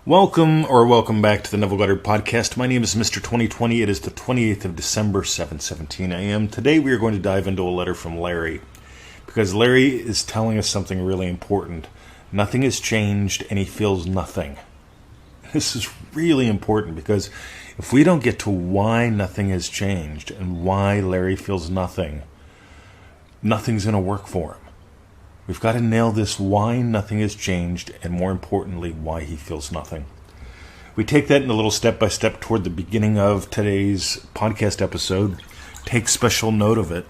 Welcome back to the Neville Goddard Podcast. My name is Mr. 2020. It is the 28th of December, 7:17 a.m. Today we are going to dive into a letter from Larry, because Larry is telling us something really important. Nothing has changed, and he feels nothing. This is really important, because if we don't get to why nothing has changed and why Larry feels nothing, nothing's going to work for him. We've got to nail this why nothing has changed, and more importantly, why he feels nothing. We take that in a little step-by-step toward the beginning of today's podcast episode. Take special note of it.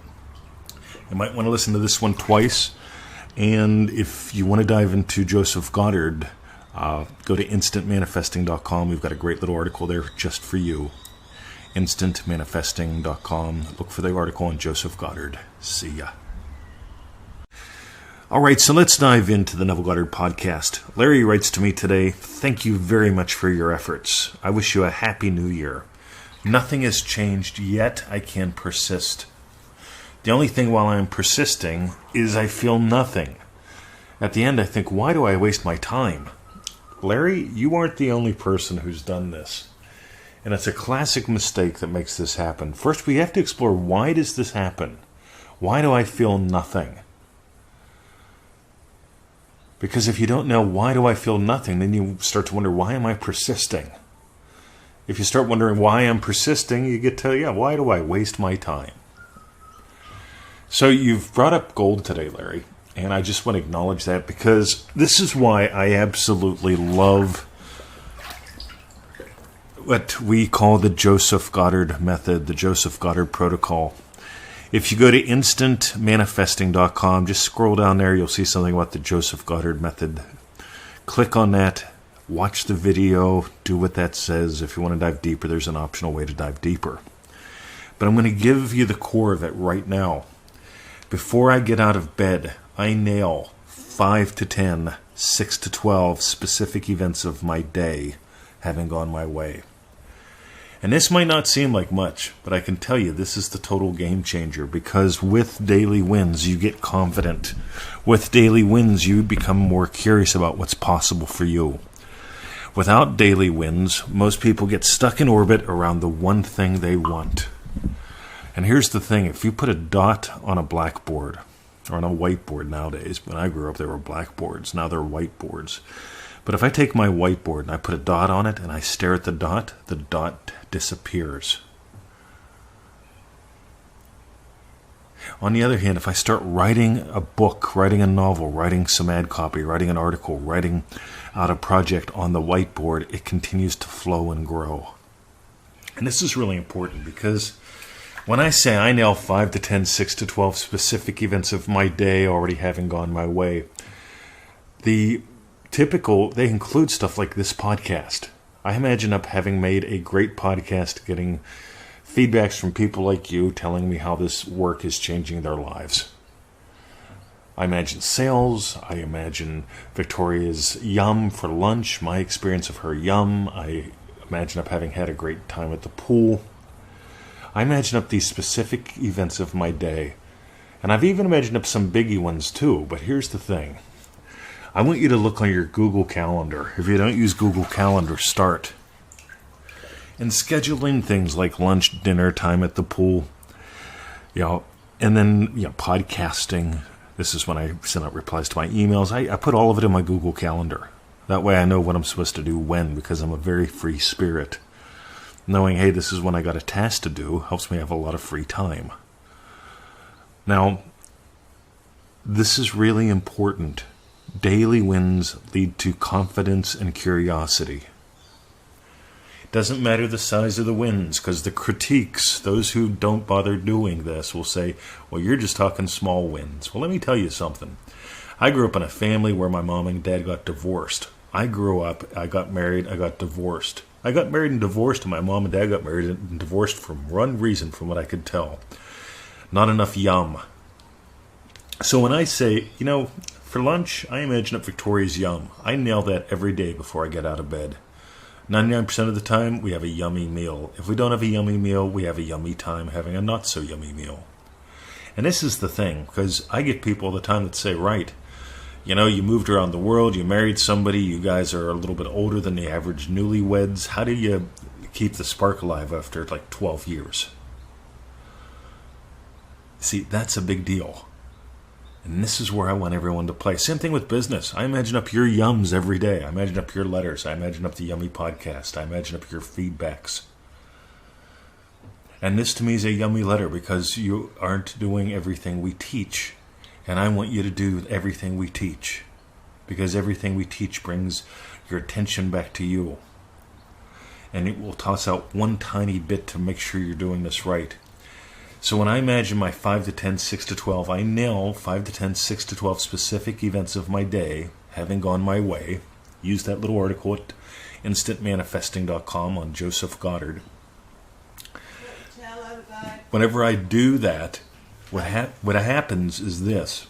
You might want to listen to this one twice. And if you want to dive into Joseph Goddard, go to instantmanifesting.com. We've got a great little article there just for you. Instantmanifesting.com. Look for the article on Joseph Goddard. See ya. All right, so let's dive into the Neville Goddard Podcast. Larry writes to me today, "Thank you very much for your efforts. I wish you a happy new year. Nothing has changed, yet I can persist. The only thing while I'm persisting is I feel nothing. At the end, I think, why do I waste my time?" Larry, you aren't the only person who's done this. And it's a classic mistake that makes this happen. First, we have to explore, why does this happen? Why do I feel nothing? Because if you don't know, why do I feel nothing, then you start to wonder, why am I persisting? If you start wondering why I'm persisting, you get to, why do I waste my time? So you've brought up gold today, Larry, and I just want to acknowledge that, because this is why I absolutely love what we call the Joseph Goddard method, the Joseph Goddard protocol. If you go to instantmanifesting.com, just scroll down there, you'll see something about the Joseph Goddard method. Click on that, watch the video, do what that says. If you want to dive deeper, there's an optional way to dive deeper. But I'm going to give you the core of it right now. Before I get out of bed, I nail 5 to 10, 6 to 12 specific events of my day having gone my way. And this might not seem like much, but I can tell you this is the total game changer, because with daily wins, you get confident. With daily wins, you become more curious about what's possible for you. Without daily wins, most people get stuck in orbit around the one thing they want. And here's the thing, if you put a dot on a blackboard, or on a whiteboard nowadays, when I grew up there were blackboards, now they're whiteboards. But if I take my whiteboard and I put a dot on it and I stare at the dot disappears. On the other hand, if I start writing a book, writing a novel, writing some ad copy, writing an article, writing out a project on the whiteboard, it continues to flow and grow. And this is really important, because when I say I nail 5 to 10, 6 to 12 specific events of my day already having gone my way, they include stuff like this podcast. I imagine having made a great podcast, getting feedbacks from people like you telling me how this work is changing their lives. I imagine sales. I imagine Victoria's yum for lunch, my experience of her yum. I imagine having had a great time at the pool. I imagine up these specific events of my day. And I've even imagined up some biggie ones too, but here's the thing. I want you to look on your Google Calendar. If you don't use Google Calendar, start. And scheduling things like lunch, dinner, time at the pool, and then podcasting. This is when I send out replies to my emails. I put all of it in my Google Calendar. That way I know what I'm supposed to do when, because I'm a very free spirit. Knowing, hey, this is when I got a task to do, helps me have a lot of free time. Now, this is really important. Daily wins lead to confidence and curiosity. It doesn't matter the size of the wins, because the critiques, those who don't bother doing this, will say, well, you're just talking small wins. Well, let me tell you something. I grew up in a family where my mom and dad got divorced. I grew up, I got married, I got divorced. I got married and divorced, and my mom and dad got married and divorced for one reason, from what I could tell. Not enough yum. So when I say, for lunch, I imagine up Victoria's yum. I nail that every day before I get out of bed. 99% of the time, we have a yummy meal. If we don't have a yummy meal, we have a yummy time having a not-so-yummy meal. And this is the thing, because I get people all the time that say, right, You moved around the world, you married somebody, you guys are a little bit older than the average newlyweds. How do you keep the spark alive after like 12 years? See, that's a big deal. And this is where I want everyone to play. Same thing with business. I imagine up your yums every day. I imagine up your letters. I imagine up the Yummy podcast. I imagine up your feedbacks. And this to me is a yummy letter because you aren't doing everything we teach. And I want you to do everything we teach. Because everything we teach brings your attention back to you. And it will toss out one tiny bit to make sure you're doing this right. So when I imagine my 5 to 10, 6 to 12, I nail 5 to 10, 6 to 12 specific events of my day, having gone my way. Use that little article at instantmanifesting.com on Joseph Goddard. Whenever I do that, what happens is this.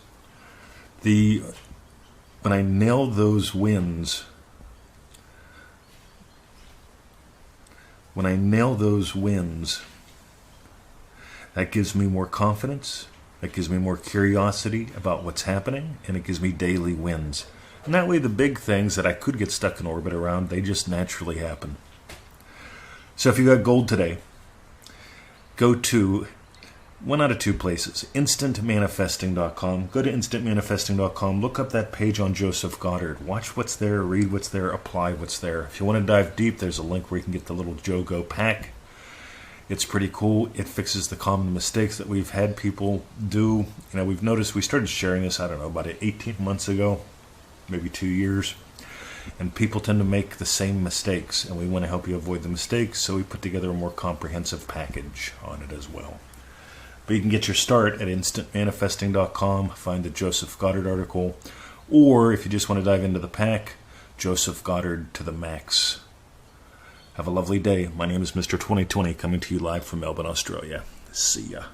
When I nail those wins, that gives me more confidence, that gives me more curiosity about what's happening, and it gives me daily wins. And that way the big things that I could get stuck in orbit around, they just naturally happen. So if you got gold today, go to one out of two places, instantmanifesting.com. Go to instantmanifesting.com, look up that page on Joseph Goddard. Watch what's there, read what's there, apply what's there. If you want to dive deep, there's a link where you can get the little Jogo pack. It's pretty cool. It fixes the common mistakes that we've had people do. We've noticed, we started sharing this, about 18 months ago, maybe 2 years. And people tend to make the same mistakes, and we want to help you avoid the mistakes, so we put together a more comprehensive package on it as well. But you can get your start at instantmanifesting.com, find the Joseph Goddard article, or if you just want to dive into the pack, Joseph Goddard to the max. Have a lovely day. My name is Mr. 2020, coming to you live from Melbourne, Australia. See ya.